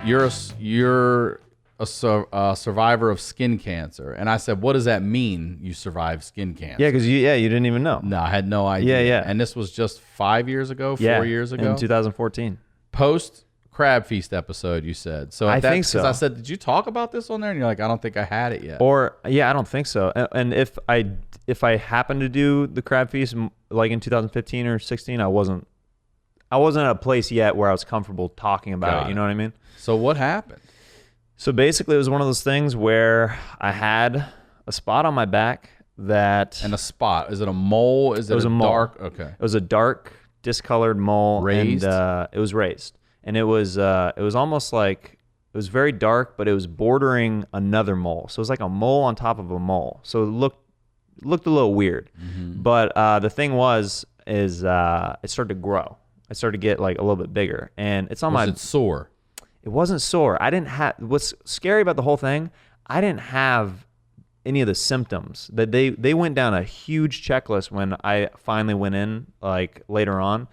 You're a survivor of skin cancer. And I said, what does that mean, you survived skin cancer? Yeah, because you didn't even know. No, I had no idea. Yeah. And this was just 5 years ago, 4 years ago? In 2014. Post Crab Feast episode, you said. So I think so. Because I said, did you talk about this on there? And you're like, I don't think I had it yet. Or, yeah, I don't think so. And if I happened to do the Crab Feast, like in 2015 or 16, I wasn't at a place yet where I was comfortable talking about it. You know what I mean? So what happened? So basically, it was one of those things where I had a spot on my back that... And a spot. Is it a mole? Is it was a mole. dark? Okay. It was a dark, discolored mole. Raised? And it was raised. And it was almost like... It was very dark, but it was bordering another mole. So it was like a mole on top of a mole. So it looked a little weird. Mm-hmm. But the thing is it started to grow. I started to get like a little bit bigger. And it's on Was it sore? It wasn't sore. I didn't have... What's scary about the whole thing, I didn't have any of the symptoms. That they went down a huge checklist when I finally went in, like later on,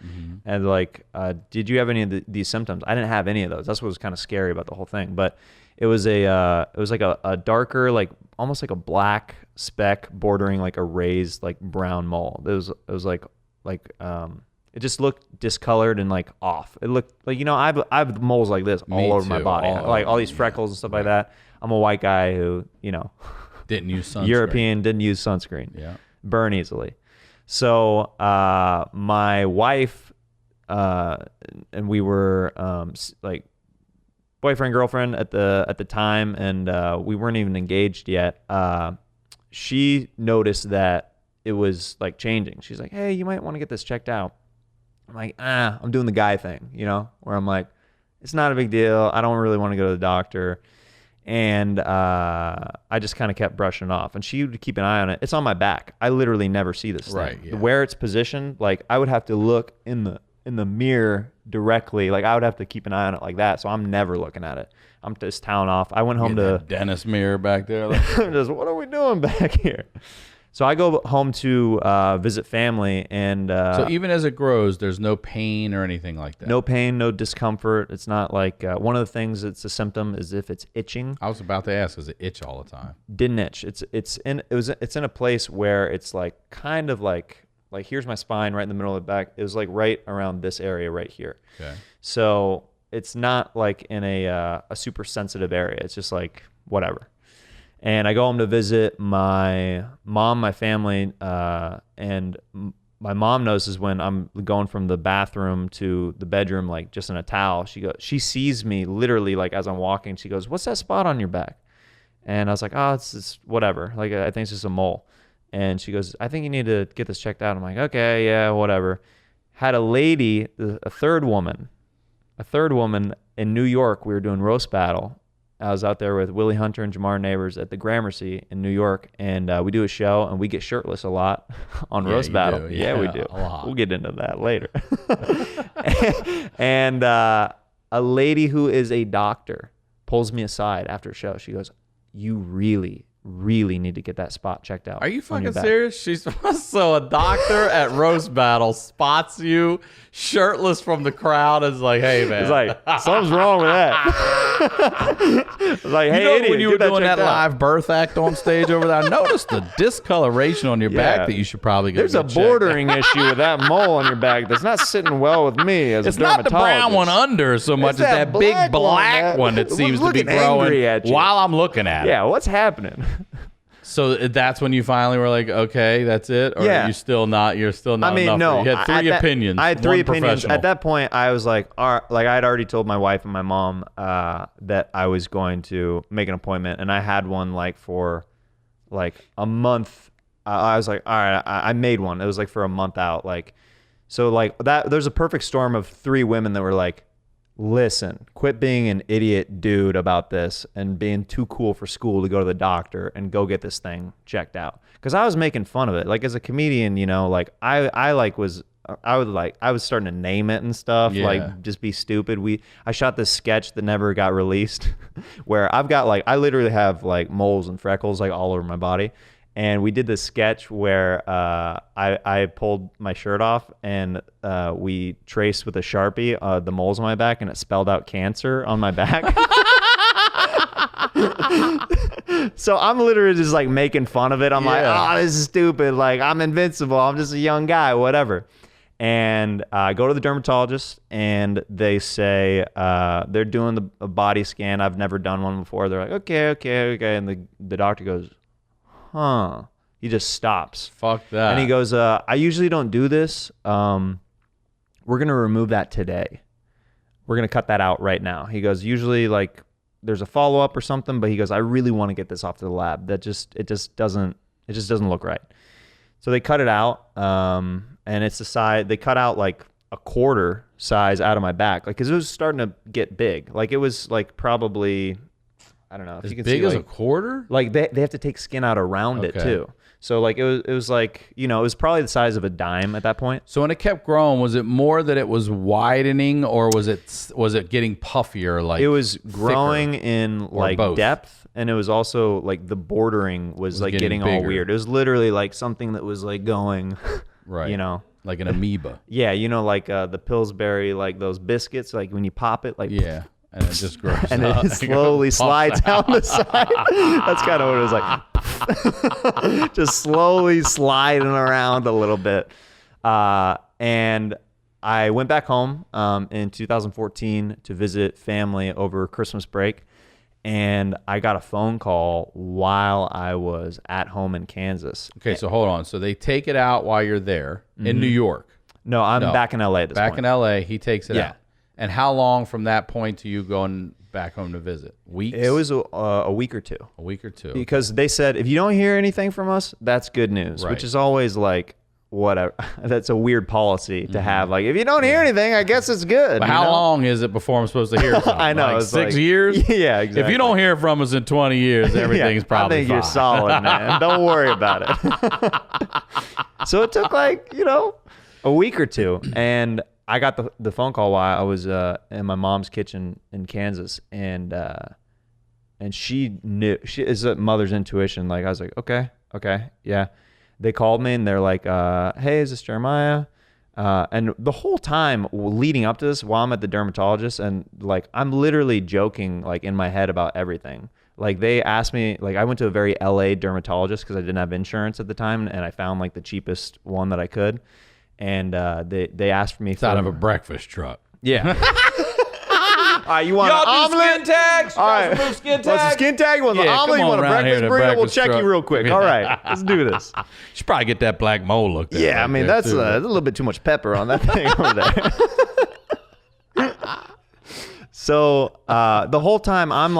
and like, did you have any of these symptoms? I didn't have any of those. That's what was kind of scary about the whole thing. But it was like a darker, like almost like a black speck bordering like a raised like brown mole. It was like it just looked discolored and like off. It looked like, I have moles like this all over my body, like all these freckles and stuff like that. I'm a white guy who, didn't use sunscreen. European, didn't use sunscreen. Yeah. Burn easily. So my wife and we were like boyfriend, girlfriend at the time, and we weren't even engaged yet. She noticed that it was like changing. She's like, hey, you might want to get this checked out. I'm like, I'm doing the guy thing, where I'm like, it's not a big deal. I don't really want to go to the doctor. And I just kind of kept brushing it off. And she would keep an eye on it. It's on my back. I literally never see this thing. Right, yeah. Where it's positioned, like I would have to look in the mirror directly. Like I would have to keep an eye on it like that. So I'm never looking at it. I'm just toweling off. I went home to dentist mirror back there. just, what are we doing back here? So I go home to visit family, and so even as it grows, there's no pain or anything like that. No pain, no discomfort. It's not like one of the things that's a symptom is if it's itching. I was about to ask, does it itch all the time? Didn't itch. It's in a place where it's like kind of like here's my spine right in the middle of the back. It was like right around this area right here. Okay. So it's not like in a super sensitive area. It's just like whatever. And I go home to visit my mom, my family, and my mom notices when I'm going from the bathroom to the bedroom, like just in a towel. She sees me literally like as I'm walking. She goes, "What's that spot on your back?" And I was like, "Oh, it's whatever. Like I think it's just a mole." And she goes, "I think you need to get this checked out." I'm like, "Okay, yeah, whatever." Had a lady, a third woman in New York. We were doing roast battle. I was out there with Willie Hunter and Jamar Neighbors at the Gramercy in New York, and we do a show, and we get shirtless a lot on roast battle. Yeah, we do. A lot. We'll get into that later. And a lady who is a doctor pulls me aside after a show. She goes, "You really need to get that spot checked out." Are you fucking serious? She's so a doctor at roast battle spots you shirtless from the crowd and is like, "Hey man, it's like something's wrong with that." It's like, "Hey, idiot, when you were doing that out. live birth act on stage over there, I noticed the discoloration on your back that you should probably get. There's a bordering issue with that mole on your back that's not sitting well with me as a dermatologist. It's not the brown one under so much as that big black one that seems to be growing while I'm looking at it. Yeah, what's happening? So that's when you finally were like, okay, that's it? Or are you still not? You're still not. I mean, enough no. You had three opinions. I had three opinions. At that point, I was like, all right, like I had already told my wife and my mom that I was going to make an appointment, and I had one like for like a month. I was like, all right, I made one. It was like for a month out, like so like that. There's a perfect storm of three women that were like, listen, quit being an idiot dude about this and being too cool for school to go to the doctor and go get this thing checked out. Because I was making fun of it. Like as a comedian, like I was starting to name it and stuff, like just be stupid. I shot this sketch that never got released where I literally have like moles and freckles like all over my body. And we did this sketch where I pulled my shirt off and we traced with a Sharpie the moles on my back, and it spelled out cancer on my back. So I'm literally just like making fun of it. I'm like, oh, this is stupid. Like, I'm invincible. I'm just a young guy, whatever. And I go to the dermatologist, and they say they're doing a body scan. I've never done one before. They're like, okay. And the doctor goes, huh. He just stops. Fuck that. And he goes, I usually don't do this. We're going to remove that today. We're going to cut that out right now. He goes, usually like there's a follow-up or something, but he goes, I really want to get this off to the lab. It just doesn't look right. So they cut it out. And it's the size, they cut out like a quarter size out of my back. Like, cause it was starting to get big. Like it was like probably, I don't know if as you can big see as like, a quarter. like they have to take skin out around it too. So like it was like, you know, it was probably the size of a dime at that point. So when it kept growing, was it more that it was widening, or was it getting puffier? Like, it was growing thicker, in like both? depth, and it was also like the bordering was like getting all bigger. weird. It was literally like something that was like going, right? You know, like an amoeba. yeah, you know, like the Pillsbury, like those biscuits, like when you pop it, like Yeah. And it just grows and out. it slowly slides down the side. That's kind of what it was like. Just slowly sliding around a little bit. And I went back home in 2014 to visit family over Christmas break. And I got a phone call while I was at home in Kansas. Okay, so hold on. So they take it out while you're there in New York. No, I'm back in LA at this point. Back in LA, he takes it Yeah. out. And how long from that point to you going back home to visit? Weeks? It was a week or two. A week or two. Because they said, if you don't hear anything from us, that's good news, Right. which is always like, whatever. That's a weird policy to have. Like, if you don't hear anything, I guess it's good. But how long is it before I'm supposed to hear something? I know. Like it's 6 like- years? Yeah, exactly. If you don't hear from us in 20 years, everything's probably I think fine. you're solid, man. Don't worry about it. So it took like, you know, a week or two. And I got the phone call while I was in my mom's kitchen in Kansas, and she knew. She is a mother's intuition. Like, I was like, okay, yeah. They called me and they're like, hey, is this Jeremiah? And the whole time leading up to this, while I'm at the dermatologist, and like I'm literally joking like in my head about everything. Like they asked me, like I went to a very LA dermatologist because I didn't have insurance at the time, and I found like the cheapest one that I could. And they asked for me It's out of a breakfast truck. Yeah. All right, you want an omelet? tags? All right. Skin Want some skin tag? You want an Yeah, omelet? come You want on a around here breakfast to burrito? We'll breakfast check truck. you real quick. All right, let's do this. Should probably get that black mole look there. Yeah, right I mean, there, that's too. a little bit too much pepper on that thing over there. So the whole time I'm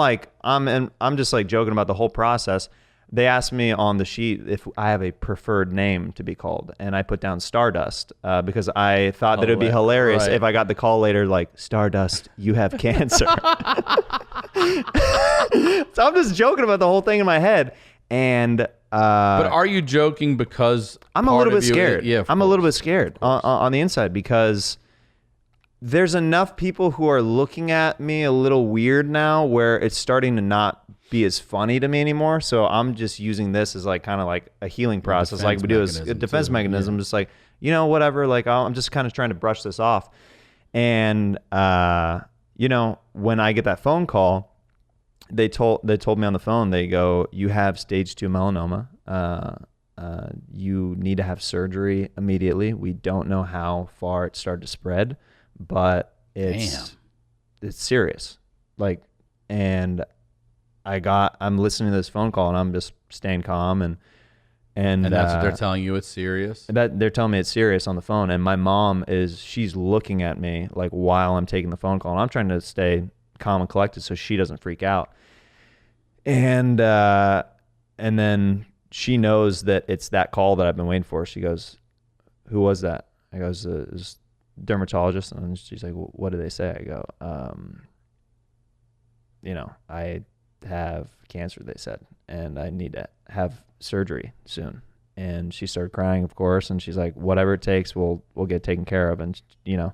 just like joking about the whole process. They asked me on the sheet if I have a preferred name to be called, and I put down Stardust because I thought that it would be hilarious if I got the call later like, Stardust, you have cancer. So I'm just joking about the whole thing in my head, and But are you joking because I'm a little bit scared. Yeah, I'm a little bit scared on the inside because there's enough people who are looking at me a little weird now where it's starting to not be as funny to me anymore. So I'm just using this as like kind of like a healing process, like we do as a defense mechanism. Just like, you know, whatever. Like I'm just kind of trying to brush this off. And you know, when I get that phone call, they told me on the phone, they go, you have stage 2 melanoma. You need to have surgery immediately. We don't know how far it started to spread, but it's serious. Like, and I'm listening to this phone call and I'm just staying calm and that's what they're telling you, it's serious. They're telling me it's serious on the phone, and my mom she's looking at me like while I'm taking the phone call, and I'm trying to stay calm and collected so she doesn't freak out. And then she knows that it's that call that I've been waiting for. She goes, "Who was that?" I goes, "It was dermatologist." And she's like, well, "What did they say?" I go, "You know, I have cancer," they said, "and I need to have surgery soon." And she started crying, of course, and she's like, "Whatever it takes, we'll get taken care of." And you know,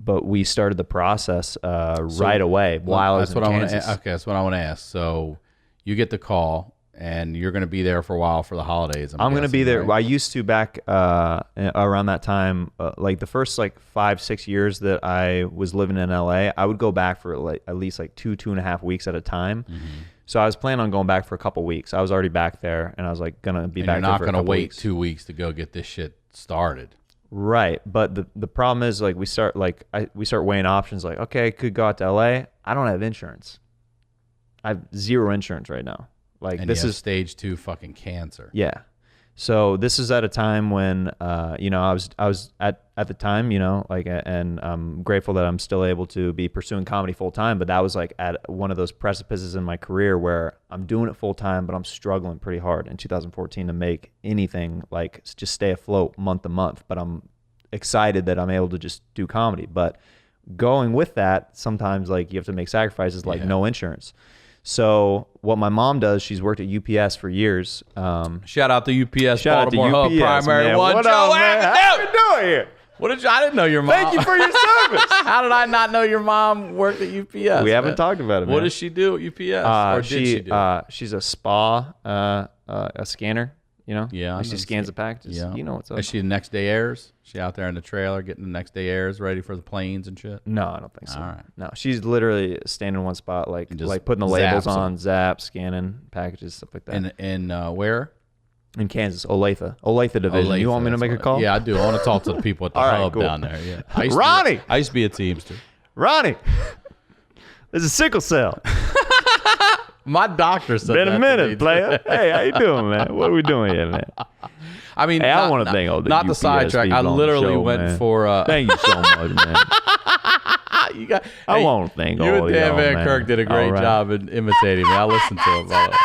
but we started the process right away while I was in Kansas. Okay, that's what I want to ask. So you get the call. and you're going to be there for a while for the holidays. I'm going to be there. Right? I used to back around that time, like the first like 5-6 years that I was living in LA, I would go back for like at least like 2.5 weeks at a time. Mm-hmm. So I was planning on going back for a couple weeks. I was already back there, and I was like gonna be back. You're there not for going to wait weeks. 2 weeks to go get this shit started. Right, but the problem is like we start weighing options. Like, okay, I could go out to LA. I don't have insurance. I have zero insurance right now. Like, and this is stage 2 fucking cancer. Yeah. So this is at a time when, you know, I was at the time, you know, like, and I'm grateful that I'm still able to be pursuing comedy full time. But that was like at one of those precipices in my career where I'm doing it full time, but I'm struggling pretty hard in 2014 to make anything, like just stay afloat month to month. But I'm excited that I'm able to just do comedy. But going with that, sometimes like you have to make sacrifices, like no insurance. So what my mom does, she's worked at UPS for years. Shout out to UPS, Shout out to Baltimore Hub, UPS, Primary man. One. What Joe, up, man? How you doing here? I didn't know your mom. Thank you for your service. How did I not know your mom worked at UPS? We haven't talked about it, man. What does she do at UPS? Or did she do? She's a spa, a scanner. You know? Yeah. Like she scans the packages. Yeah. You know what's up. Is she the next day airs? She out there in the trailer getting the next day airs ready for the planes and shit? No, I don't think so. All right. No, she's literally standing in one spot, like just putting the labels zaps on, scanning packages, stuff like that. In where? In Kansas, Olathe division. Olathe, You want me to make a call? Yeah, I do. I want to talk to the people at the All right, hub cool. down there. Yeah. Ronnie! I used to be a Teamster. Ronnie, this is sickle cell. My doctor said Been that a to me, minute, too. player. Hey, how you doing, man? What are we doing here, man? I mean, Hey, I want to thank all the not the UPS sidetrack. I people on the literally show, went man. for. Thank you so much, man. You got. I want to thank all You of and Dan y'all, Van man. Kirk did a All great right. job in imitating me. I listened to it. By the way.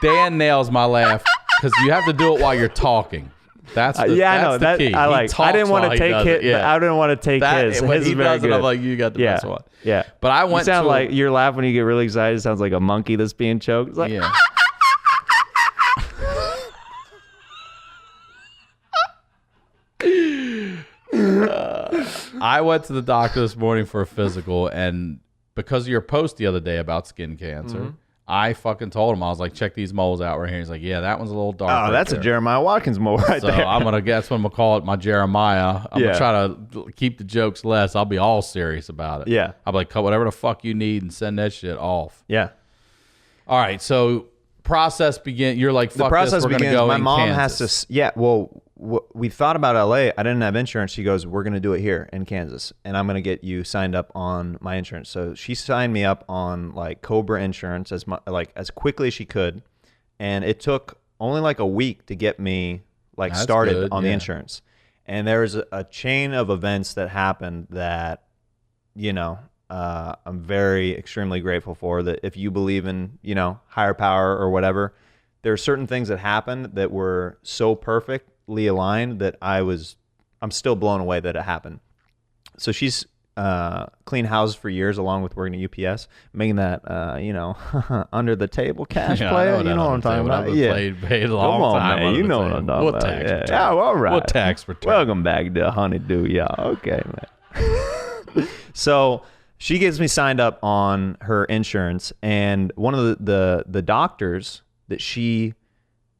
Dan nails my laugh because you have to do it while you're talking. That's the, yeah, I know that's the that. key. I He like. I talks didn't want while to he take does his. it. Yeah. I didn't want to take his. When His he is very does it, good. I'm like, you got the best one. Yeah. But I went You sound to like your laugh when you get really excited. Sounds like a monkey that's being choked. It's like, yeah. I went to the doctor this morning for a physical, and because of your post the other day about skin cancer, I fucking told him, I was like, check these moles out right here. He's like, yeah, that one's a little dark. oh, right that's there. a Jeremiah Watkins mole right So there. I'm gonna guess what I'm gonna call it, my Jeremiah. I'm Yeah. gonna try to keep the jokes less. I'll be all serious about it. Yeah. I'll be like, cut whatever the fuck you need and send that shit off. Yeah. All right, so process begin. You're like, fuck The process this, we're begins. gonna go My in mom Kansas. has to. Yeah. Well, we thought about LA. I didn't have insurance. She goes, "We're gonna do it here in Kansas, and I'm gonna get you signed up on my insurance." So she signed me up on like Cobra Insurance as quickly as she could, and it took only like a week to get me like That's started good, on the yeah. insurance. And there was a chain of events that happened that, you know, I'm very extremely grateful for. That if you believe in, you know, higher power or whatever, there are certain things that happened that were so perfectly aligned that I'm still blown away that it happened. So she's cleaned houses for years along with working at UPS, making that, you know, under the table cash Yeah, I player. know You know what I'm talking about? I've yeah. paid a long Come on, time. man. under You the know what table. I'm talking What about. tax Yeah. return? Yeah, all right. What tax return? Welcome back to HoneyDew, y'all. Okay, man. So she gets me signed up on her insurance, and one of the doctors that she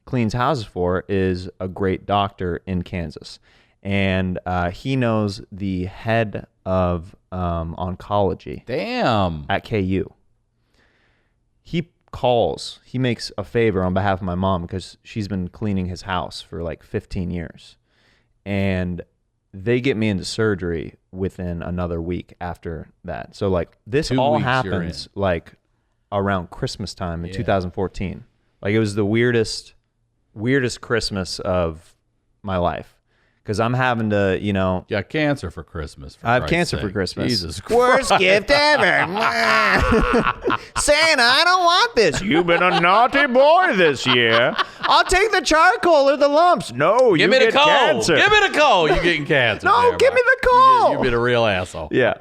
cleans houses for is a great doctor in Kansas, and he knows the head of oncology Damn. at KU. He makes a favor on behalf of my mom because she's been cleaning his house for like 15 years, and they get me into surgery within another week after that. So like this 2 all weeks you're happens like around Christmas time in Yeah. 2014. Like it was the weirdest Christmas of my life. Because I'm having to, you know, You got cancer for Christmas. For I have Christ's cancer sake. for Christmas. Jesus Worst Christ. gift ever. Santa, I don't want this. You've been a naughty boy this year. I'll take the charcoal or the lumps. No, Give you me the get coal. cancer. Give me the coal. You getting cancer. No, Jeremiah. give me the coal. You been a real asshole. Yeah.